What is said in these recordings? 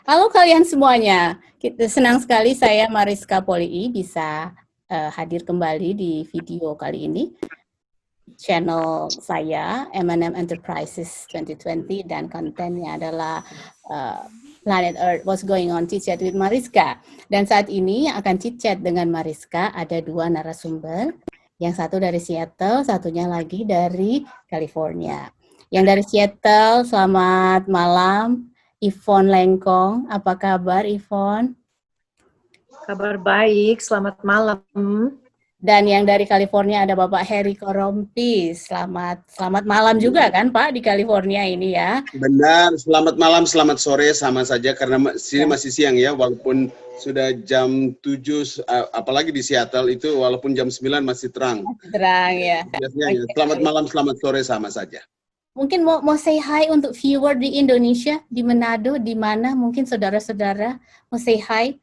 Halo kalian semuanya. Senang sekali saya Mariska Polii bisa hadir kembali di video kali ini. Channel saya M&M Enterprises 2020 dan kontennya adalah Planet Earth What's Going On Chit Chat with Mariska. Dan saat ini akan chit chat dengan Mariska ada dua narasumber. Yang satu dari Seattle, satunya lagi dari California. Yang dari Seattle, selamat malam. Yvonne Lengkong, apa kabar Yvonne? Kabar baik, selamat malam. Dan yang dari California ada Bapak Heri Korompis. Selamat malam juga kan Pak di California ini ya? Benar, selamat malam, selamat sore sama saja karena sini masih siang ya, walaupun sudah jam 7, apalagi di Seattle itu walaupun jam 9 masih terang. Terang ya. Biasanya ya. Selamat malam, selamat sore sama saja. Mungkin mau say hi untuk viewer di Indonesia, di Manado, di mana mungkin saudara-saudara mau say hi.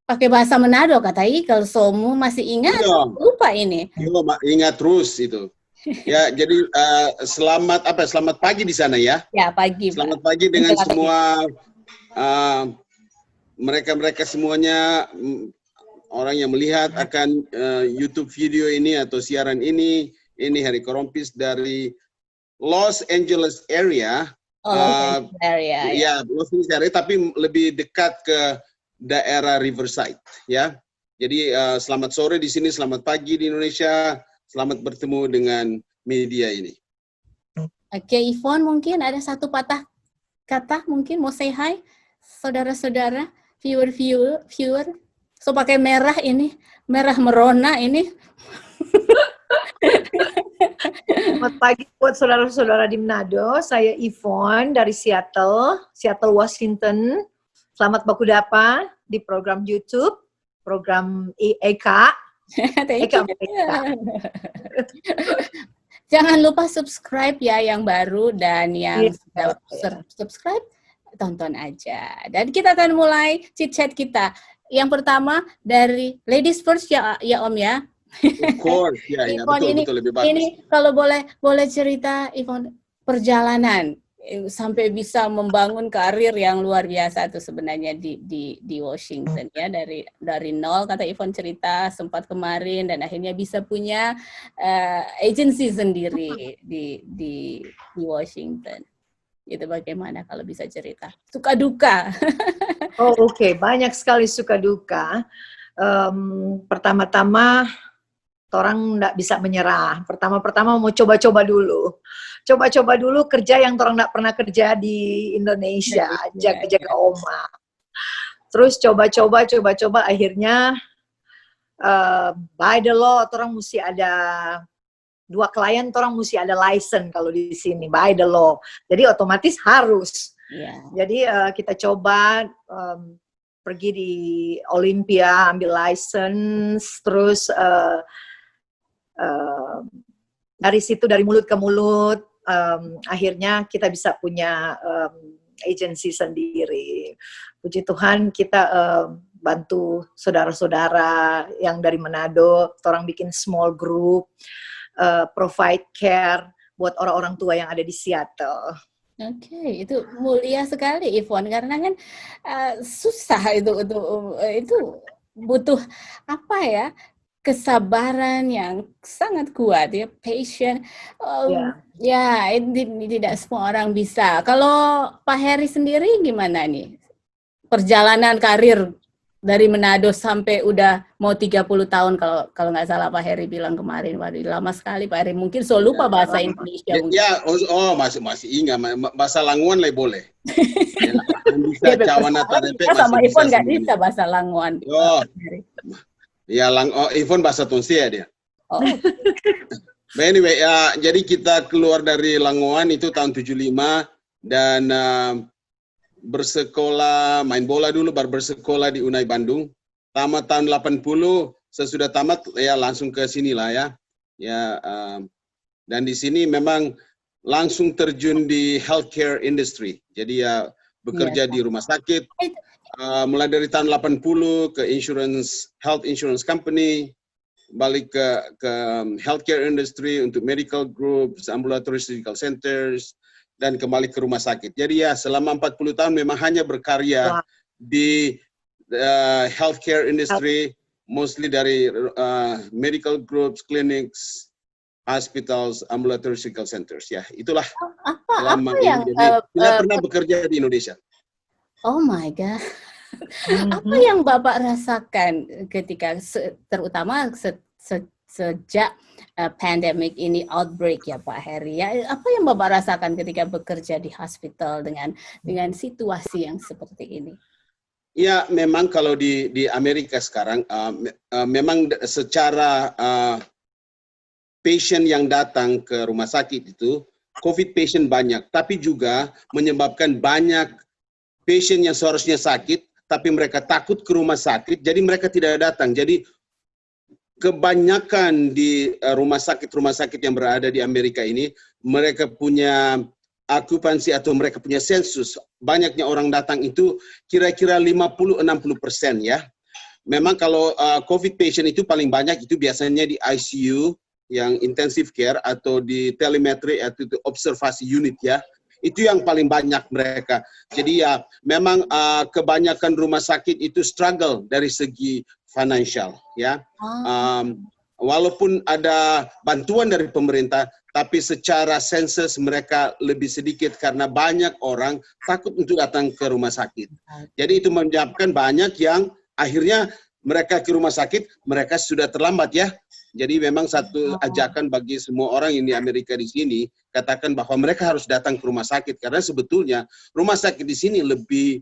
Pakai bahasa Manado kata kalau Somu masih ingat? Lupa ini. Yo, ingat terus itu. Ya, jadi selamat pagi di sana ya. Ya, pagi. Selamat pagi dengan semua mereka semuanya orang yang melihat akan YouTube video ini atau siaran ini. Ini Heri Korompis dari Los Angeles area. Los area. Ya, Los Angeles area, tapi lebih dekat ke daerah Riverside, ya. Jadi selamat sore di sini, selamat pagi di Indonesia, selamat bertemu dengan media ini. Oke, Yvonne mungkin ada satu patah kata mungkin mau say hi, saudara-saudara, viewer. So pakai merah ini, merah merona ini. Selamat pagi buat saudara-saudara di Manado. Saya Yvonne dari Seattle, Washington. Selamat baku dapa di program YouTube, program Eka. Jangan lupa subscribe ya yang baru dan yang sudah subscribe tonton aja. Dan kita akan mulai chit chat kita. Yang pertama dari ladies first ya Om ya. Of course, ya, betul lebih bagus. Ini kalau boleh cerita Yvonne perjalanan sampai bisa membangun karir yang luar biasa tuh sebenarnya di Washington ya, dari nol kata Yvonne cerita sempat kemarin dan akhirnya bisa punya agency sendiri di Washington. Itu bagaimana kalau bisa cerita suka duka? Oke. Banyak sekali suka duka. Pertama-tama orang nggak bisa menyerah. Pertama mau coba-coba dulu. Coba-coba dulu kerja yang orang nggak pernah kerja di Indonesia, jaga-jaga oma. Terus coba-coba, akhirnya by the law, orang mesti ada 2 klien, orang mesti ada license kalau di sini, by the law. Jadi otomatis harus. Jadi kita coba pergi di Olympia, ambil license, terus dari situ dari mulut ke mulut akhirnya kita bisa punya agensi sendiri. Puji Tuhan kita bantu saudara-saudara yang dari Manado, orang bikin small group, provide care buat orang-orang tua yang ada di Seattle. Oke, itu mulia sekali Yvonne karena kan susah itu butuh apa ya? Kesabaran yang sangat kuat ya, patient. Ya, ini tidak semua orang bisa. Kalau Pak Heri sendiri gimana nih? Perjalanan karir dari Manado sampai udah mau 30 tahun kalau nggak salah Pak Heri bilang kemarin. Waduh, lama sekali Pak Heri. Mungkin lupa bahasa Indonesia. Masih ingat bahasa Languan lah boleh. Bisa cawana tarepe sama Yvonne nggak bisa bahasa Languan. Ya, Yvonne bahasa Tunisia dia. But anyway, jadi kita keluar dari Langoan itu tahun 75 dan bersekolah, main bola dulu, baru bersekolah di Unai Bandung. Tamat tahun 80, sesudah tamat ya langsung ke sini lah ya. Dan di sini memang langsung terjun di healthcare industry. Jadi ya bekerja di rumah sakit. Mulai dari tahun 80 ke health insurance company, balik ke healthcare industry untuk medical groups, ambulatory surgical centers, dan kembali ke rumah sakit. Jadi ya selama 40 tahun memang hanya berkarya di healthcare industry, mostly dari medical groups, clinics, hospitals, ambulatory surgical centers. Ya, itulah selama Apa yang ini. Jadi tidak pernah bekerja di Indonesia. oh my God. Apa yang Bapak rasakan ketika terutama sejak pandemic ini outbreak ya Pak Heri ya, apa yang Bapak rasakan ketika bekerja di hospital dengan situasi yang seperti ini? Ya, memang kalau di Amerika sekarang memang secara patient yang datang ke rumah sakit itu COVID patient banyak, tapi juga menyebabkan banyak patient yang seharusnya sakit tapi mereka takut ke rumah sakit, jadi mereka tidak datang. Jadi kebanyakan di rumah sakit yang berada di Amerika ini, mereka punya okupansi atau mereka punya sensus. Banyaknya orang datang itu kira-kira 50-60% ya. Memang kalau COVID patient itu paling banyak itu biasanya di ICU, yang intensive care, atau di telemetri atau di observasi unit ya. Itu yang paling banyak mereka. Jadi ya memang kebanyakan rumah sakit itu struggle dari segi financial ya. Walaupun ada bantuan dari pemerintah, tapi secara sensus mereka lebih sedikit karena banyak orang takut untuk datang ke rumah sakit. Jadi itu menyebabkan banyak yang akhirnya mereka ke rumah sakit, mereka sudah terlambat ya. Jadi memang satu ajakan bagi semua orang yang di Amerika di sini, katakan bahwa mereka harus datang ke rumah sakit karena sebetulnya rumah sakit di sini lebih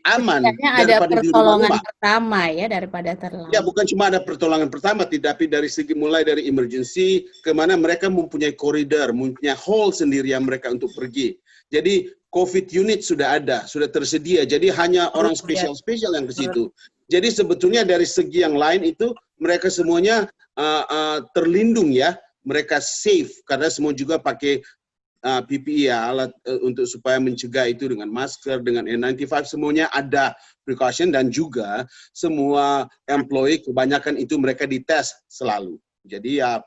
aman daripada di rumah. Pertama ya daripada terlambat. Ya, bukan cuma ada pertolongan pertama, tapi dari segi mulai dari emergency kemana mereka mempunyai koridor, mempunyai hall sendiri yang mereka untuk pergi. Jadi COVID unit sudah ada, sudah tersedia. Jadi hanya orang spesial-spesial yang ke situ. Jadi sebetulnya dari segi yang lain itu mereka semuanya terlindung ya, mereka safe karena semua juga pakai PPE ya, alat untuk supaya mencegah itu dengan masker, dengan N95, semuanya ada precaution dan juga semua employee kebanyakan itu mereka dites selalu. Jadi ya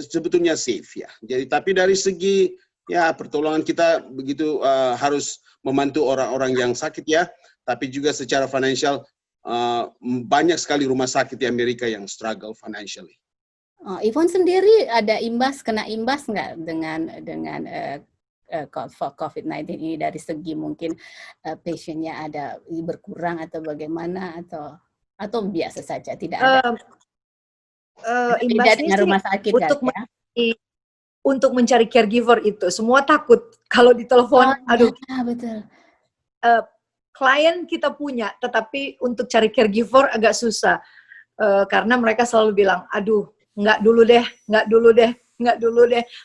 sebetulnya safe ya. Jadi tapi dari segi ya pertolongan kita begitu harus membantu orang-orang yang sakit ya. Tapi juga secara financial banyak sekali rumah sakit di Amerika yang struggle financially. Ivon sendiri kena imbas nggak dengan COVID-19 ini dari segi mungkin patientnya ada berkurang atau bagaimana atau biasa saja tidak ada? Imbasnya dengan rumah sakit untuk mencari caregiver itu semua takut kalau ditelepon. Aduh, ya, betul. Klien kita punya, tetapi untuk cari caregiver agak susah karena mereka selalu bilang, aduh, nggak dulu deh,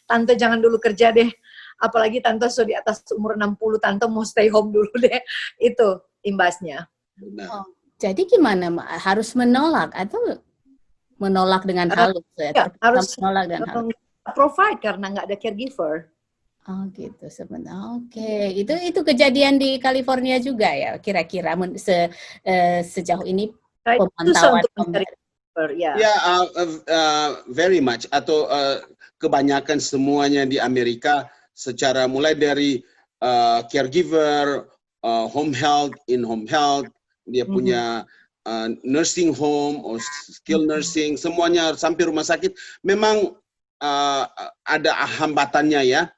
tante jangan dulu kerja deh, apalagi tante sudah di atas umur 60, tante mau stay home dulu deh, itu imbasnya. Jadi gimana, harus menolak atau menolak dengan halus? Harus menolak dengan halus. Provide karena nggak ada caregiver. Oh gitu sebenarnya. Oke, itu kejadian di California juga ya kira-kira sejauh ini pemantauan very much atau kebanyakan semuanya di Amerika secara mulai dari caregiver, home health, in-home health, dia punya nursing home, or skill nursing, semuanya sampai rumah sakit memang ada hambatannya ya.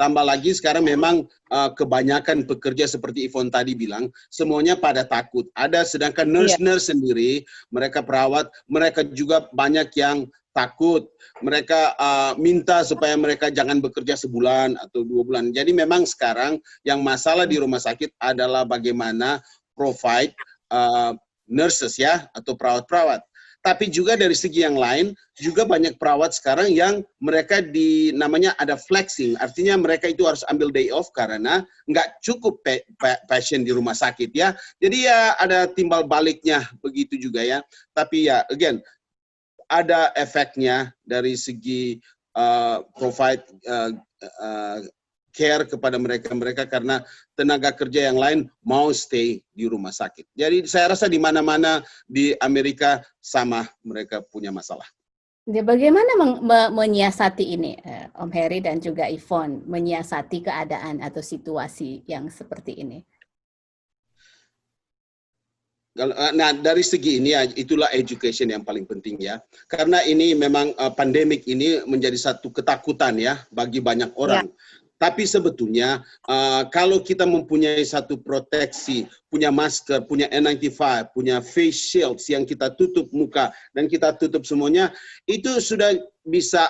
Tambah lagi sekarang memang kebanyakan pekerja seperti Ivon tadi bilang, semuanya pada takut. Ada sedangkan nurse-nurse sendiri, mereka perawat, mereka juga banyak yang takut. Mereka minta supaya mereka jangan bekerja sebulan atau 2 bulan. Jadi memang sekarang yang masalah di rumah sakit adalah bagaimana provide nurses ya, atau perawat-perawat. Tapi juga dari segi yang lain, juga banyak perawat sekarang yang mereka namanya ada flexing. Artinya mereka itu harus ambil day off karena nggak cukup pasien di rumah sakit ya. Jadi ya ada timbal baliknya begitu juga ya. Tapi ya again, ada efeknya dari segi provide care kepada mereka karena tenaga kerja yang lain mau stay di rumah sakit. Jadi saya rasa di mana-mana di Amerika sama mereka punya masalah. Bagaimana menyiasati ini, Om Heri dan juga Yvonne, menyiasati keadaan atau situasi yang seperti ini? Nah, dari segi ini itulah education yang paling penting ya. Karena ini memang pandemik ini menjadi satu ketakutan ya bagi banyak orang. Tapi sebetulnya kalau kita mempunyai satu proteksi, punya masker, punya N95, punya face shields yang kita tutup muka dan kita tutup semuanya, itu sudah bisa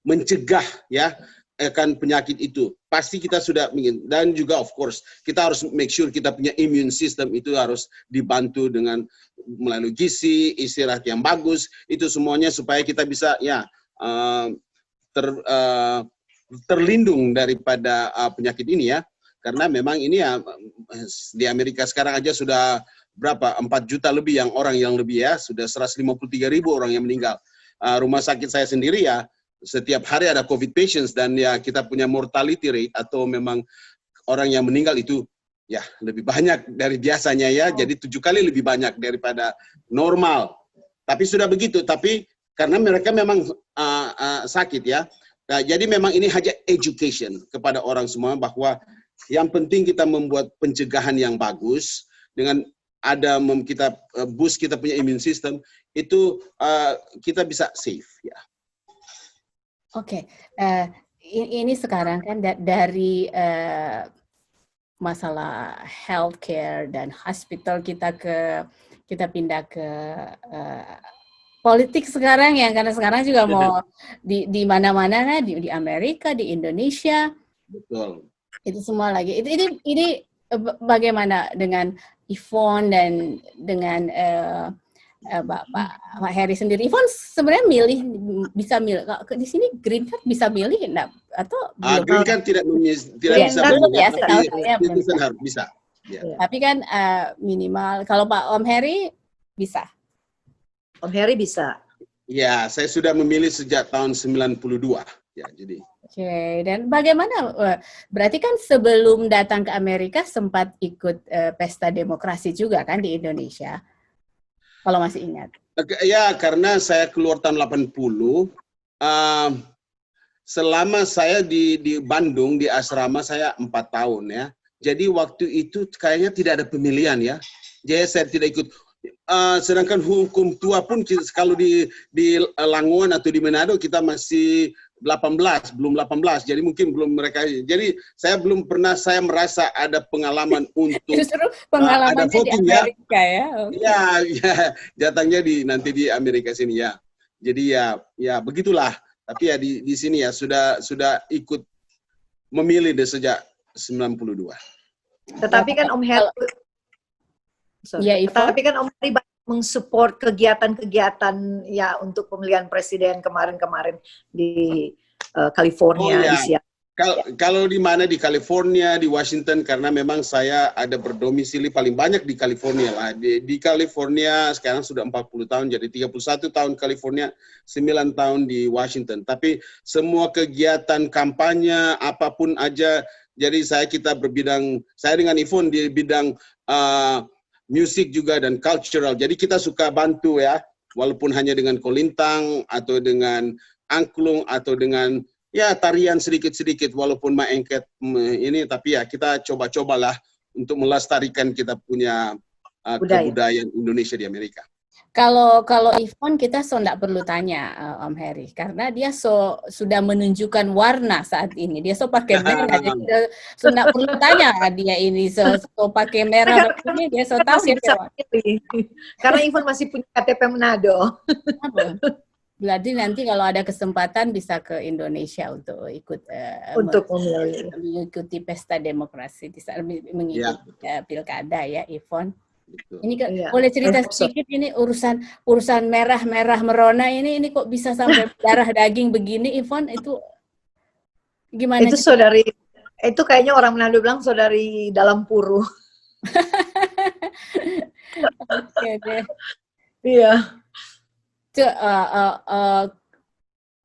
mencegah ya akan penyakit itu. Pasti kita sudah ingin, dan juga of course kita harus make sure kita punya immune system itu harus dibantu dengan melalui gizi, istirahat yang bagus, itu semuanya supaya kita bisa ya terlindung daripada penyakit ini ya. Karena memang ini ya di Amerika sekarang aja sudah berapa 4 juta lebih orang yang lebih ya, sudah 153.000 orang yang meninggal. Rumah sakit saya sendiri ya setiap hari ada COVID patients dan ya kita punya mortality rate atau memang orang yang meninggal itu ya lebih banyak dari biasanya ya, jadi 7 kali lebih banyak daripada normal. Tapi sudah begitu, tapi karena mereka memang sakit ya. Nah, jadi memang ini hanya education kepada orang semua bahwa yang penting kita membuat pencegahan yang bagus dengan ada kita boost kita punya immune system itu kita bisa safe ya. Oke, ini sekarang kan dari masalah healthcare dan hospital kita pindah ke politik sekarang ya, karena sekarang juga mau di mana-mana kan, di Amerika, di Indonesia. Betul. Itu semua lagi. Ini bagaimana dengan Yvonne dan dengan Pak Heri sendiri? Yvonne sebenarnya bisa milih di sini green card bisa milih enggak atau belum? Green card tidak bisa belum ya, tapi belum harus bisa. Ya. Tapi kan minimal kalau Pak Om Heri bisa. Om Heri bisa. Ya, saya sudah memilih sejak tahun 92. Ya, jadi. Oke, dan bagaimana? Berarti kan sebelum datang ke Amerika sempat ikut pesta demokrasi juga kan di Indonesia? Kalau masih ingat. Ya, karena saya keluar tahun 80. Selama saya di Bandung, di asrama saya 4 tahun ya. Jadi waktu itu kayaknya tidak ada pemilihan ya. Jadi saya tidak ikut. Sedangkan hukum tua pun kalau di Languan atau di Manado kita masih 18, belum 18, jadi mungkin belum mereka. Jadi saya belum pernah saya merasa ada pengalaman untuk justru pengalamannya ada voting di Amerika ya. Okay. Ya, datangnya nanti di Amerika sini ya. Jadi ya begitulah. Tapi ya di sini ya sudah ikut memilih sejak 92. Tetapi kan Om Heri ya, tapi kan Om Heri mensupport kegiatan-kegiatan ya untuk pemilihan presiden kemarin-kemarin di California. Oh, ya. Di Seattle. Kalau di mana di California, di Washington, karena memang saya ada berdomisili paling banyak di California lah. Di California sekarang sudah 40 tahun, jadi 31 tahun California, 9 tahun di Washington. Tapi semua kegiatan kampanye apapun aja, jadi saya dengan Yvonne di bidang musik juga dan cultural. Jadi kita suka bantu ya, walaupun hanya dengan kolintang atau dengan angklung atau dengan ya tarian sedikit-sedikit walaupun maengket ini, tapi ya kita coba-cobalah untuk melestarikan kita punya kebudayaan Indonesia di Amerika. Kalau Yvonne kita enggak perlu tanya Om Heri karena dia sudah menunjukkan warna saat ini. Dia pakai merah, jadi enggak perlu tanya dia ini pakai merah ini dia tahu bisa pilih. Karena Yvonne masih punya KTP Manado. Berarti nanti kalau ada kesempatan bisa ke Indonesia untuk ikut mengikuti pesta demokrasi, mengikuti pilkada ya, Yvonne. Ini boleh cerita sedikit ini urusan merah merona ini kok bisa sampai darah daging begini, Yvonne, itu gimana? Itu itu kayaknya orang Manado bilang saudari dalam puru. Oke. Iya.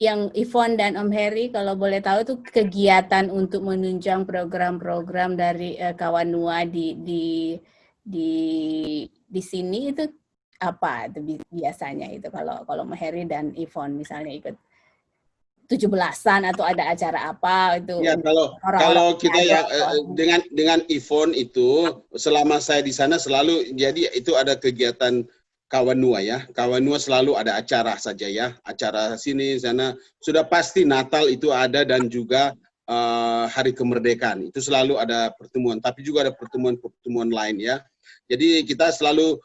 Yang Yvonne dan Om Heri kalau boleh tahu itu kegiatan untuk menunjang program-program dari Kawanua di sini itu apa itu biasanya itu kalau Meheri dan Yvonne misalnya ikut 17-an atau ada acara apa itu? Ya, kalau kita ya dengan Yvonne itu selama saya di sana selalu jadi itu ada kegiatan Kawanua ya. Kawanua selalu ada acara saja ya. Acara sini sana sudah pasti Natal itu ada dan juga Hari Kemerdekaan. Itu selalu ada pertemuan, tapi juga ada pertemuan-pertemuan lain ya. Jadi kita selalu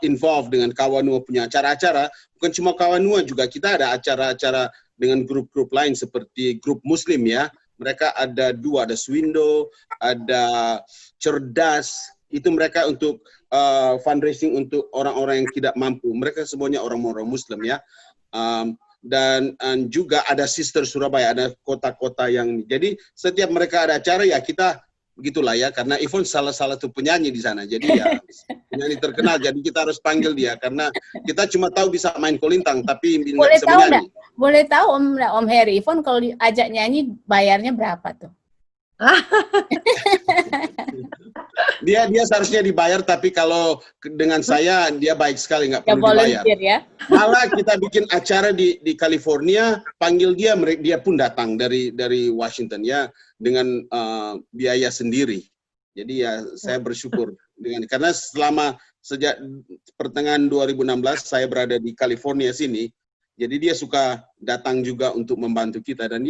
involved dengan Kawanua punya acara-acara. Bukan cuma Kawanua juga kita ada acara-acara dengan grup-grup lain seperti grup Muslim ya. Mereka ada dua, ada Swindo, ada Cerdas. Itu mereka untuk fundraising untuk orang-orang yang tidak mampu. Mereka semuanya orang-orang Muslim ya. Dan juga ada Sister Surabaya, ada kota-kota yang. Jadi setiap mereka ada acara ya kita begitulah ya. Karena Yvonne salah satu penyanyi di sana. Jadi ya penyanyi terkenal. Jadi kita harus panggil dia karena kita cuma tahu bisa main kolintang tapi nggak bisa menyanyi. Boleh tahu Om Heri, Yvonne kalau diajak nyanyi bayarnya berapa tuh? Dia seharusnya dibayar, tapi kalau dengan saya dia baik sekali, nggak perlu dibayar. Ya? Malah kita bikin acara di California, panggil dia pun datang dari Washington ya dengan biaya sendiri. Jadi ya saya bersyukur karena sejak pertengahan 2016 saya berada di California sini. Jadi dia suka datang juga untuk membantu kita dan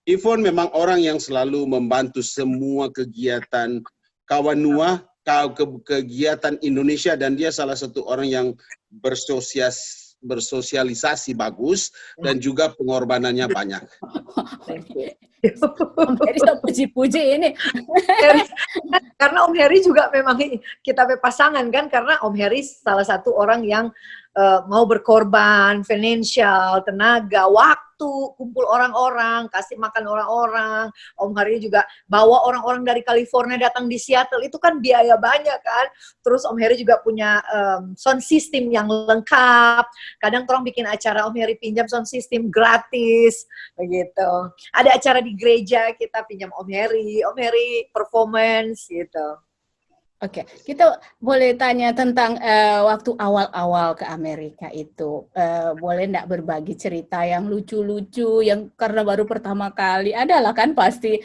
Yvonne memang orang yang selalu membantu semua kegiatan Kawanua, kegiatan Indonesia dan dia salah satu orang yang bersosialisasi bagus dan juga pengorbanannya banyak. Om Heri puji-puji ini. Karena Om Heri juga memang kita pasangan kan, karena Om Heri salah satu orang yang mau berkorban, financial, tenaga, waktu, kumpul orang-orang, kasih makan orang-orang. Om Heri juga bawa orang-orang dari California datang di Seattle, itu kan biaya banyak kan. Terus Om Heri juga punya sound system yang lengkap. Kadang orang bikin acara, Om Heri pinjam sound system gratis, begitu. Ada acara di gereja, kita pinjam Om Heri performance, gitu. Oke, kita boleh tanya tentang waktu awal-awal ke Amerika itu. Boleh enggak berbagi cerita yang lucu-lucu, yang karena baru pertama kali, adalah kan pasti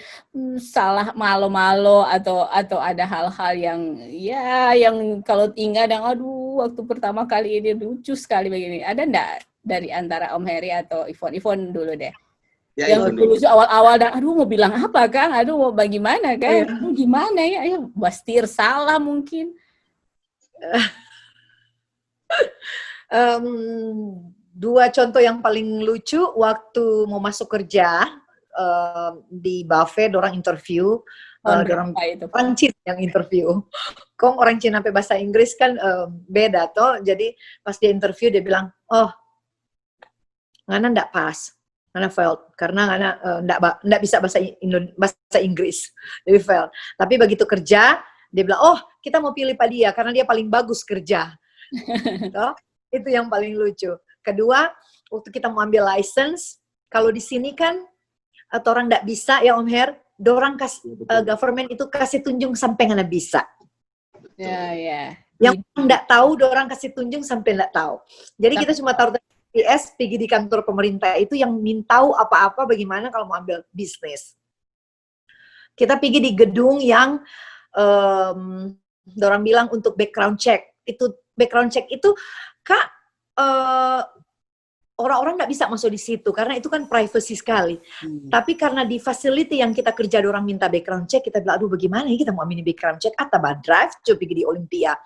salah malo-malo atau ada hal-hal yang kalau ingat dan aduh waktu pertama kali ini lucu sekali begini. Ada enggak dari antara Om Heri atau Yvonne dulu deh? Ya, yang lucu awal-awal dan aduh mau bilang apa kan, aduh mau bagaimana kan, aduh gimana ya, ayo bastir salah mungkin. Dua contoh yang paling lucu waktu mau masuk kerja di buffet, orang interview, orang Prancis yang interview. Kong orang Cina sampai bahasa Inggris kan beda toh, jadi pas dia interview dia bilang, oh ngana ndak pas. Ngana failed karena ngana ndak bisa bahasa Inggris, jadi failed. Tapi begitu kerja, dia bilang, oh kita mau pilih Pak dia karena dia paling bagus kerja. Gitu. Itu yang paling lucu. Kedua, waktu kita mau ambil license, kalau di sini kan atau orang ndak bisa ya Om Her, dorang government itu kasih tunjuk sampai ngana bisa. Ya. Yang ndak tahu, dorang kasih tunjuk sampai ndak tahu. Jadi kita cuma taruh pergi di kantor pemerintah itu yang mintau apa-apa bagaimana kalau mau ambil bisnis. Kita pergi di gedung yang orang bilang untuk background check. Itu background check itu Kak orang-orang nggak bisa masuk di situ karena itu kan privacy sekali. Tapi karena di facility yang kita kerja orang minta background check, kita bilang aduh bagaimana ya kita mau ambil background check atau drive coba pergi di Olympia.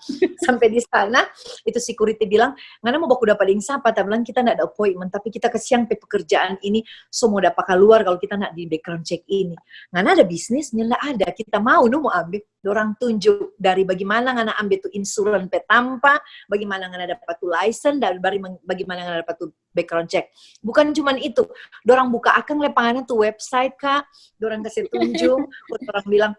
Sampai di sana itu security bilang ngana mau baku dapat sapa, kita bilang kita nggak ada appointment tapi kita kesian pekerjaan ini semua dapat keluar kalau kita nak di background check ini. Ngana ada bisnisnya nggak ada, kita mau ambil. Dorang tunjuk dari bagaimana ngana ambil tuh insurans petampa, bagaimana ngana dapat tuh license, dan bagaimana ngana dapat tuh background check. Bukan cuman itu, dorang buka akang lepangannya tuh website Kak, dorang kasih tunjuk, dorang bilang,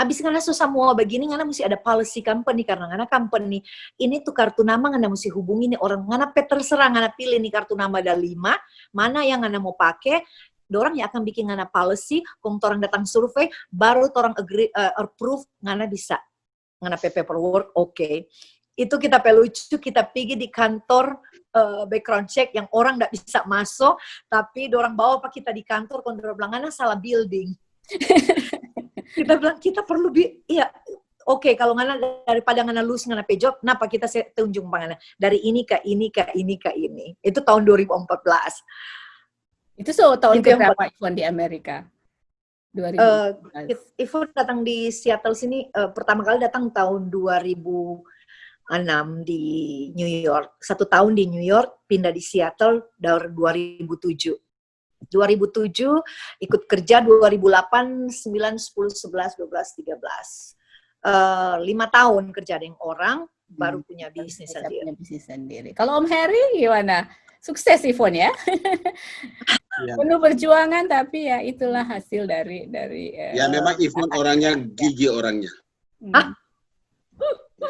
abis ngana susah mau begini, ngana mesti ada policy company, karena ngana company, ini tuh kartu nama ngana mesti hubungi nih orang, ngana terserah ngana pilih nih kartu nama ada 5, mana yang ngana mau pakai, dorang yang akan bikin ngana policy, kong orang datang survei, baru orang agree, approve, ngana bisa, ngana paperwork, oke. itu kita pelucu, kita pergi di kantor background check yang orang nggak bisa masuk, tapi orang bawa pak kita di kantor, kontrol bilang salah building. Kita bilang kita perlu iya. Oke, kalau ngana daripada ngana lulus ngana pejob, kenapa kita tunjuk pangana dari ini ke ini ke ini ke ini. Itu tahun 2014. Itu tahun keberapa Ivon di Amerika? 2014. Ivon datang di Seattle sini pertama kali datang tahun 2006 di New York. 1 tahun di New York, pindah di Seattle dari 2007. 2007 ikut kerja 2008, 9, 10, 11, 12, 13. 5 tahun kerja dengan orang, baru punya bisnis sendiri. Kalau Om Heri gimana? Sukses Ivon ya? Penuh perjuangan, tapi ya itulah hasil dari ya memang Ivon orangnya gigi orangnya.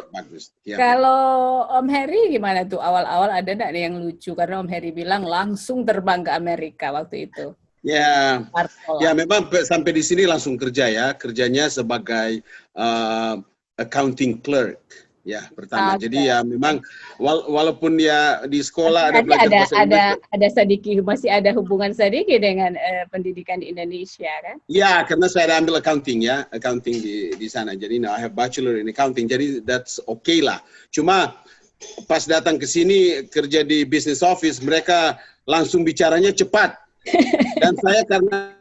Bagus. Ya. Kalau Om Heri gimana tuh awal-awal, ada nggak nih yang lucu karena Om Heri bilang langsung terbang ke Amerika waktu itu? Ya, ya memang sampai di sini langsung kerja ya, kerjanya sebagai accounting clerk ya pertama. Jadi ya memang walaupun ya di sekolah ada belajar bahasa Inggris. Ada sedikit, masih ada hubungan sedikit dengan pendidikan di Indonesia kan? Ya, karena saya ada ambil accounting ya, accounting di sana. Jadi I have bachelor in accounting. Jadi that's okay lah. Cuma pas datang ke sini kerja di business office, mereka langsung bicaranya cepat. Dan saya karena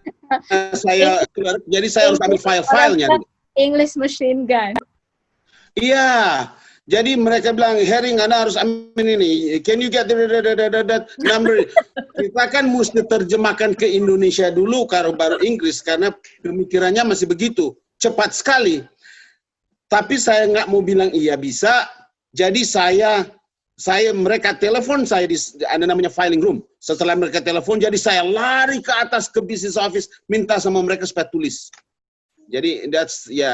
saya clerk, jadi saya harus ambil file-filenya. English machine gun. Iya, jadi mereka bilang, Heri, Anda harus ambil ini. Can you get that number? Kita kan mesti terjemahkan ke Indonesia dulu, baru Inggris, karena pemikirannya masih begitu, cepat sekali. Tapi saya nggak mau bilang iya bisa, jadi mereka telepon saya ada namanya filing room. Setelah mereka telepon, jadi saya lari ke atas ke business office, minta sama mereka supaya tulis. Jadi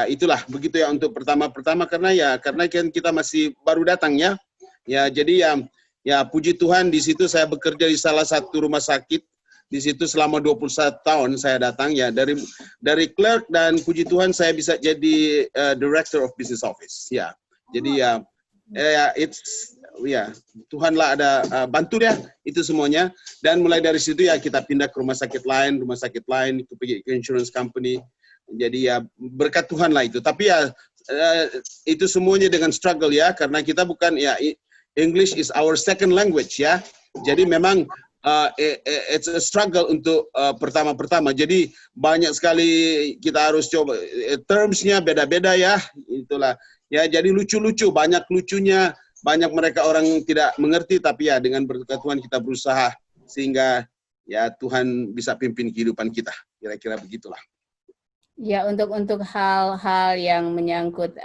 itulah begitu ya untuk pertama-pertama karena kan kita masih baru datang ya. Ya jadi ya puji Tuhan di situ saya bekerja di salah satu rumah sakit. Di situ selama 21 tahun saya datang ya dari clerk, dan puji Tuhan saya bisa jadi director of business office. Ya. Jadi Tuhanlah ada bantu dia itu semuanya, dan mulai dari situ ya kita pindah ke rumah sakit lain, pergi ke insurance company. Jadi ya berkat Tuhan lah itu. Tapi ya itu semuanya dengan struggle ya, karena kita bukan ya English is our second language ya. Jadi memang it's a struggle untuk pertama-pertama. Jadi banyak sekali kita harus coba, termsnya beda-beda ya. Itulah ya, jadi lucu-lucu, banyak lucunya. Banyak mereka orang tidak mengerti, tapi ya dengan berkat Tuhan kita berusaha sehingga ya Tuhan bisa pimpin kehidupan kita. Kira-kira begitulah. Ya, untuk hal-hal yang menyangkut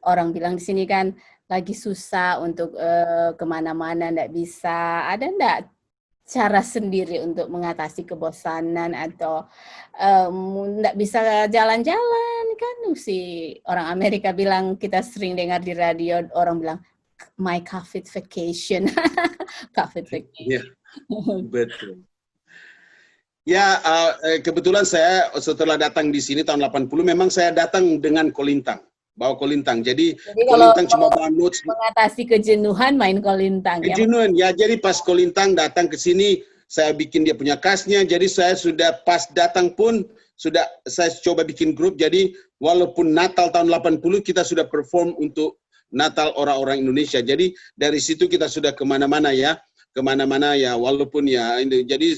orang bilang di sini kan lagi susah untuk kemana-mana, nggak bisa. Ada nggak cara sendiri untuk mengatasi kebosanan atau nggak bisa jalan-jalan? Kan si orang Amerika bilang, kita sering dengar di radio, orang bilang, my COVID vacation. COVID vacation. Ya, betul. Ya, kebetulan saya setelah datang di sini tahun 80, memang saya datang dengan kolintang, bawa kolintang. Jadi kolintang cuma bawa notes. Mengatasi kejenuhan main kolintang. Kejenuhan, ya. Jadi pas kolintang datang ke sini, saya bikin dia punya kasnya. Jadi saya sudah pas datang pun, saya coba bikin grup. Jadi walaupun Natal tahun 80, kita sudah perform untuk Natal orang-orang Indonesia. Jadi dari situ kita sudah kemana-mana ya. Walaupun ya, jadi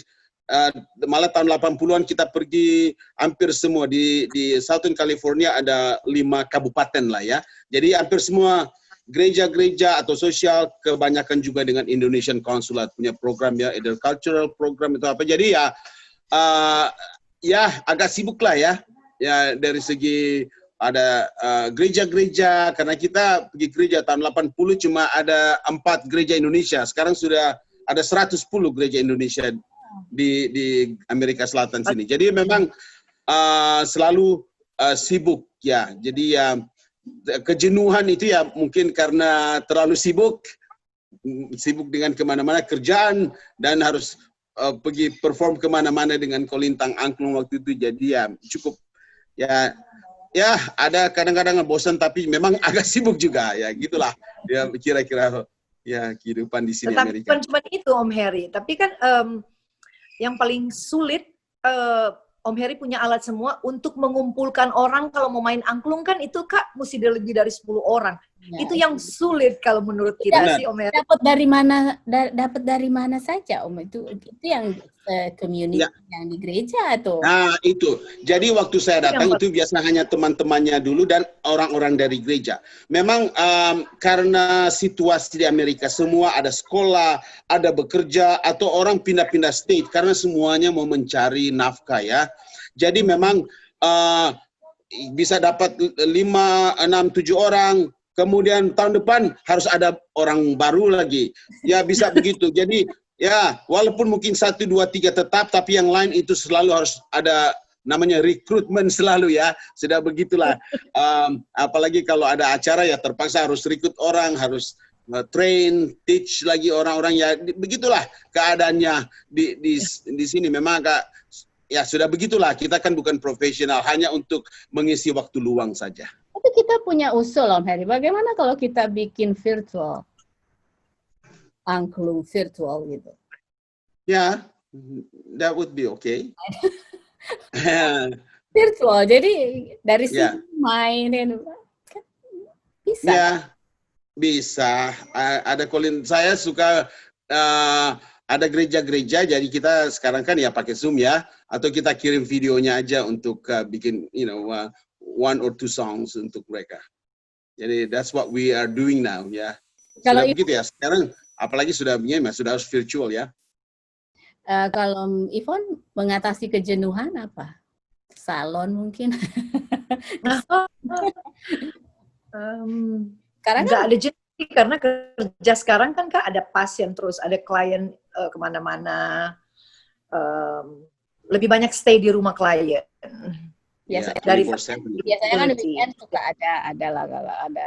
malah tahun 80-an kita pergi hampir semua di Southern California, ada 5 kabupaten lah ya. Jadi hampir semua gereja-gereja atau sosial, kebanyakan juga dengan Indonesian Consulate punya program ya, either cultural program itu apa. Jadi ya agak sibuk lah ya. Ya dari segi ada gereja-gereja, karena kita pergi gereja tahun 80 cuma ada 4 gereja Indonesia. Sekarang sudah ada 110 gereja Indonesia di Amerika Selatan sini. Jadi memang selalu sibuk ya. Jadi ya kejenuhan itu ya mungkin karena terlalu sibuk dengan kemana-mana kerjaan, dan harus pergi perform kemana-mana dengan kolintang angklung waktu itu. Jadi ya cukup ya ya ada kadang-kadang bosan tapi memang agak sibuk juga ya gitulah ya kira-kira ya kehidupan di sini Tetapi Amerika. bukan cuma itu Om Heri, tapi kan yang paling sulit Om Heri punya alat semua untuk mengumpulkan orang kalau mau main angklung kan itu Kak mesti lebih dari 10 orang. Ya, Itu yang sulit kalau menurut kita Benar. sih Om Heri. dapat dari mana saja Om itu yang community yang di gereja tuh. Nah itu, jadi waktu saya datang itu biasa hanya teman-temannya dulu dan orang-orang dari gereja. Memang karena situasi di Amerika semua ada sekolah, ada bekerja atau orang pindah-pindah state karena semuanya mau mencari nafkah ya. Jadi memang bisa dapat 5, 6, 7 orang. Kemudian tahun depan harus ada orang baru lagi. Ya bisa begitu. Jadi ya, walaupun mungkin 1, 2, 3 tetap, tapi yang lain itu selalu harus ada namanya rekrutmen selalu ya. Sudah begitulah. Apalagi kalau ada acara ya terpaksa harus rekrut orang, harus train, teach lagi orang-orang ya. Begitulah keadaannya di sini. Memang agak ya sudah begitulah. Kita kan bukan profesional, hanya untuk mengisi waktu luang saja. Tapi kita punya usul Om Heri. Bagaimana kalau kita bikin virtual? Angklung virtual gitu. Ya, that would be okay. Virtual, jadi dari sini mainin bisa. Ya, bisa. Ada saya suka ada gereja-gereja, jadi kita sekarang kan ya pakai Zoom ya, atau kita kirim videonya aja untuk bikin, 1 or 2 songs untuk mereka. Jadi that's what we are doing now ya. Kalau begitu ya sekarang. Apalagi sudah harus virtual ya. Kalau Yvonne mengatasi kejenuhan apa? Salon mungkin? Karena nggak ada jenuh karena kerja sekarang kan Kak ada pasien terus, ada klien kemana-mana. Lebih banyak stay di rumah klien. Biasanya kan di weekend suka ada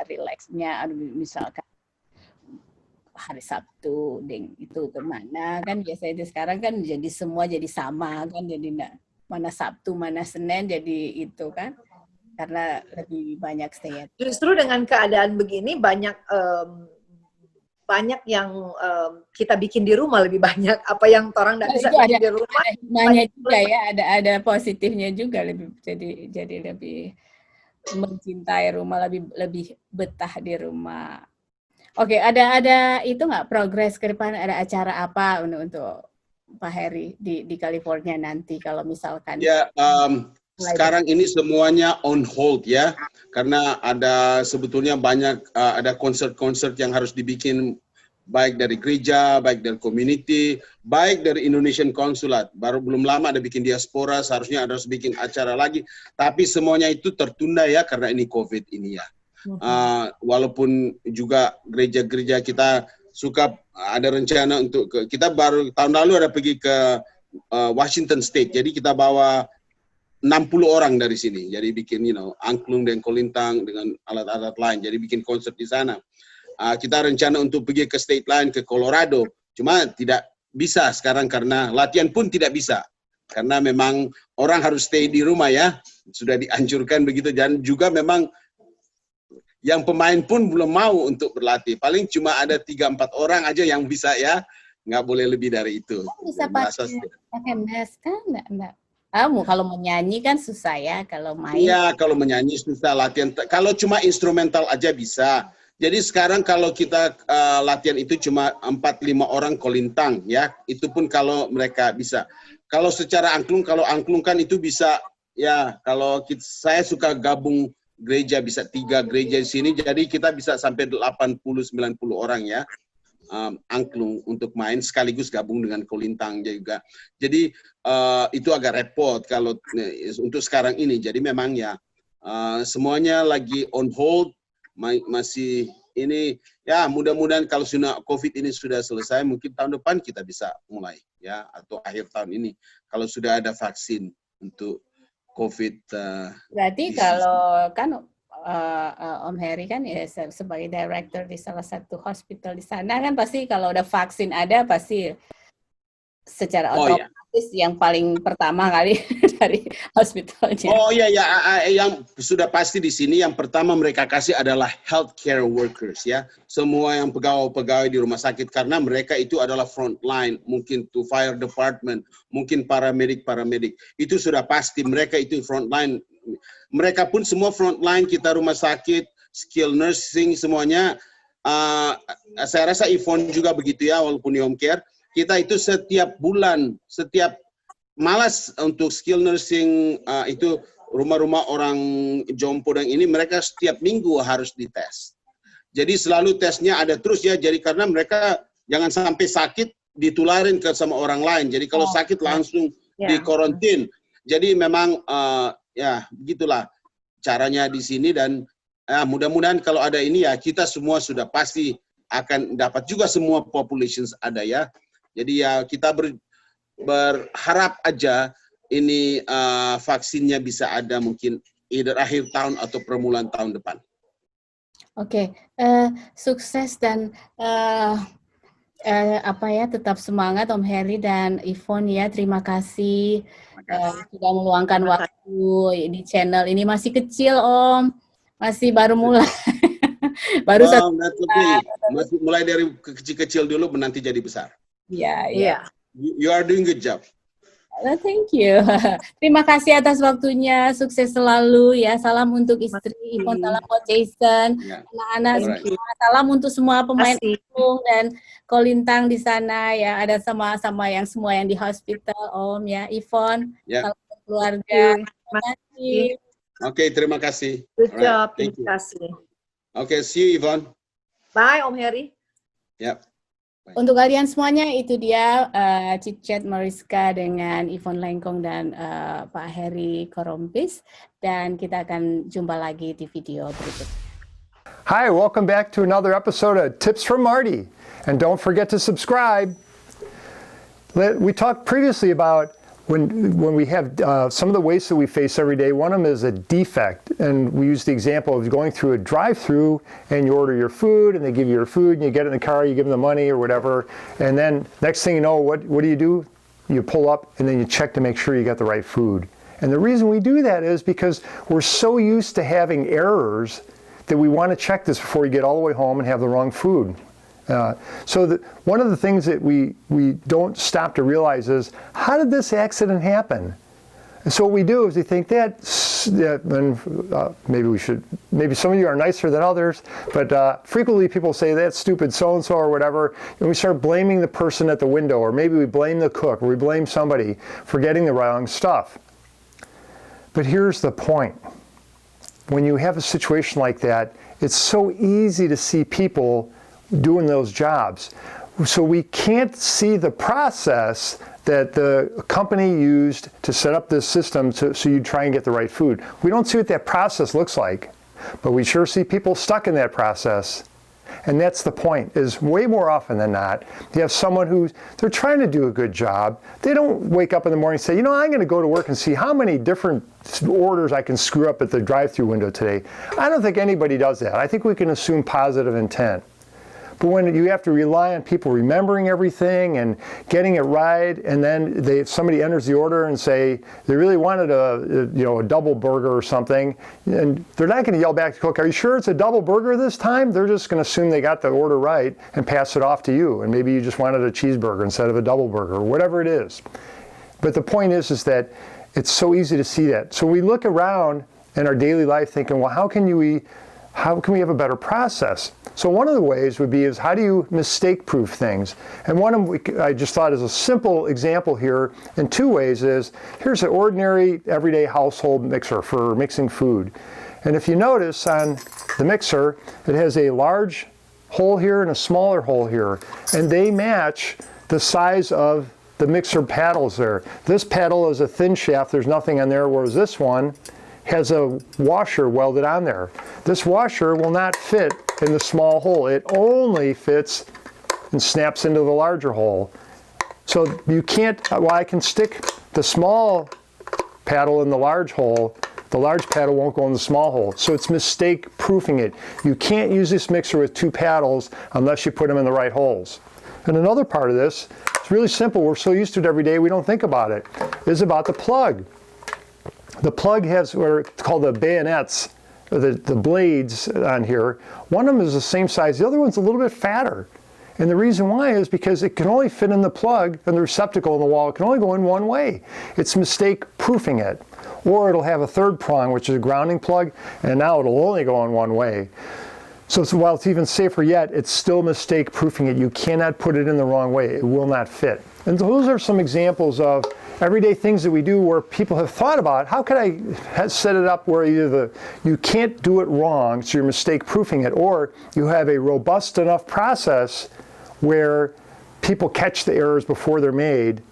relaxnya, misalkan hari Sabtu, itu kemana kan biasanya itu sekarang kan jadi semua jadi sama kan jadi mana Sabtu mana Senin jadi itu kan karena lebih banyak stay. Justru dengan keadaan begini banyak yang kita bikin di rumah lebih banyak apa yang orang nggak bisa bikin di rumah. Ada hikmahnya juga ya, ada positifnya juga jadi lebih mencintai rumah lebih betah di rumah. Oke, ada itu nggak progres ke depan, ada acara apa untuk Pak Heri di California nanti kalau misalkan? Ya, sekarang ini semuanya on hold ya, karena ada sebetulnya banyak ada konser-konser yang harus dibikin baik dari gereja, baik dari community, baik dari Indonesian Consulate. Belum lama ada bikin diaspora, seharusnya harus bikin acara lagi, tapi semuanya itu tertunda ya karena ini COVID ini ya. Walaupun juga gereja-gereja kita suka ada rencana untuk kita baru tahun lalu ada pergi ke Washington State, jadi kita bawa 60 orang dari sini, jadi bikin angklung dan kolintang dengan alat-alat lain, jadi bikin konser di sana. Kita rencana untuk pergi ke state lain, ke Colorado, cuma tidak bisa sekarang karena latihan pun tidak bisa karena memang orang harus stay di rumah ya, sudah dianjurkan begitu, dan juga memang yang pemain pun belum mau untuk berlatih. Paling cuma ada 3-4 orang aja yang bisa ya. Nggak boleh lebih dari itu. Bisa pakai mask kan? Enggak. Kalau menyanyi kan susah ya. Kalau main. Iya, kalau menyanyi susah latihan. Kalau cuma instrumental aja bisa. Jadi sekarang kalau kita latihan itu cuma 4-5 orang kolintang ya. Itu pun kalau mereka bisa. Kalau secara angklung kan itu bisa ya. Kalau saya suka gabung gereja, bisa 3 gereja di sini, jadi kita bisa sampai 80-90 orang ya angklung untuk main sekaligus gabung dengan kolintang juga. Jadi itu agak repot kalau untuk sekarang ini. Jadi memang ya semuanya lagi on hold, masih ini ya mudah-mudahan kalau sudah COVID ini sudah selesai, mungkin tahun depan kita bisa mulai ya atau akhir tahun ini kalau sudah ada vaksin untuk COVID. Berarti kalau kan Om Heri kan ya sebagai director di salah satu hospital di sana kan pasti kalau udah vaksin ada pasti secara otomatis yang paling pertama kali dari hospitalnya. Oh iya ya, yang sudah pasti di sini yang pertama mereka kasih adalah healthcare workers ya. Semua yang pegawai-pegawai di rumah sakit karena mereka itu adalah front line, mungkin to fire department, mungkin paramedik. Itu sudah pasti mereka itu front line. Mereka pun semua front line kita rumah sakit, skill nursing semuanya. Saya rasa Yvonne juga begitu ya, walaupun di home care. Kita itu setiap bulan, malas untuk skill nursing itu rumah-rumah orang jompo dan ini mereka setiap minggu harus dites. Jadi selalu tesnya ada terus ya. Jadi karena mereka jangan sampai sakit ditularin ke sama orang lain. Jadi kalau sakit langsung di karantin. Jadi memang ya begitulah caranya di sini dan mudah-mudahan kalau ada ini ya kita semua sudah pasti akan dapat juga semua populations ada ya. Jadi ya kita berharap aja ini vaksinnya bisa ada mungkin either akhir tahun atau permulaan tahun depan. Oke, sukses dan tetap semangat Om Heri dan Yvonne ya. Terima kasih sudah meluangkan waktu di channel ini. Masih kecil Om, masih baru mulai. Baru masih mulai dari kecil-kecil dulu nanti jadi besar. Iya. You are doing good job. Thank you. Terima kasih atas waktunya. Sukses selalu ya. Salam untuk istri Yvonne, salam buat Jason, anak-anak semua. Salam untuk semua pemain Agung dan Kolintang di sana ya. Ada sama-sama yang semua yang di hospital Om ya. Yvonne, salam untuk keluarga. Terima kasih. Oke, terima kasih. Good job. Terima kasih. Oke, see you Yvonne. Bye Om Heri. Yep. Untuk kalian semuanya itu dia chit-chat Mariska dengan Yvonne Lengkong dan Pak Heri Korompis dan kita akan jumpa lagi di video berikut. Hi, welcome back to another episode of Tips from Marty and don't forget to subscribe. We talked previously about when we have some of the wastes that we face every day. One of them is a defect, and we use the example of going through a drive-through and you order your food and they give you your food and you get it in the car, you give them the money or whatever, and then next thing you know, what do? You pull up and then you check to make sure you got the right food. And the reason we do that is because we're so used to having errors that we want to check this before you get all the way home and have the wrong food. One of the things that we don't stop to realize is, how did this accident happen? And so what we do is we think maybe some of you are nicer than others, but frequently people say that's stupid so-and-so or whatever, and we start blaming the person at the window, or maybe we blame the cook, or we blame somebody for getting the wrong stuff. But here's the point. When you have a situation like that, it's so easy to see people doing those jobs. So we can't see the process that the company used to set up this system so you try and get the right food. We don't see what that process looks like, but we sure see people stuck in that process. And that's the point, is way more often than not, you have someone they're trying to do a good job. They don't wake up in the morning and say, I'm going to go to work and see how many different orders I can screw up at the drive-through window today. I don't think anybody does that. I think we can assume positive intent. But when you have to rely on people remembering everything and getting it right, and then somebody enters the order and say they really wanted a double burger or something, and they're not going to yell back to the cook, "Are you sure it's a double burger this time?" They're just going to assume they got the order right and pass it off to you, and maybe you just wanted a cheeseburger instead of a double burger, or whatever it is. But the point is that it's so easy to see that. So we look around in our daily life thinking, well, how can we have a better process? So one of the ways would be how do you mistake-proof things? And I just thought is a simple example here in two ways is, here's an ordinary everyday household mixer for mixing food. And if you notice on the mixer, it has a large hole here and a smaller hole here. And they match the size of the mixer paddles there. This paddle is a thin shaft, there's nothing on there, whereas this one has a washer welded on there. This washer will not fit in the small hole. It only fits and snaps into the larger hole. So you can't, I can stick the small paddle in the large hole, the large paddle won't go in the small hole. So it's mistake proofing it. You can't use this mixer with two paddles unless you put them in the right holes. And another part of this, It's really simple. We're so used to it every day, we don't think about it. It's about the plug. The plug has what are called the bayonets, or the blades on here. One of them is the same size. The other one's a little bit fatter. And the reason why is because it can only fit in the plug and the receptacle in the wall. It can only go in one way. It's mistake proofing it. Or it'll have a third prong, which is a grounding plug, and now it'll only go in one way. So while it's even safer yet, it's still mistake proofing it. You cannot put it in the wrong way. It will not fit. And those are some examples of everyday things that we do where people have thought about, how could I set it up where either you can't do it wrong, so you're mistake proofing it, or you have a robust enough process where people catch the errors before they're made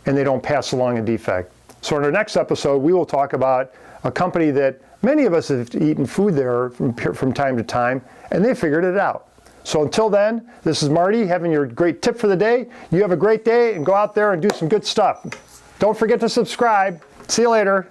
and they don't pass along a defect. So in our next episode, we will talk about a company that many of us have eaten food there from time to time, and they figured it out. So until then, this is Marty having your great tip for the day. You have a great day and go out there and do some good stuff. Don't forget to subscribe. See you later.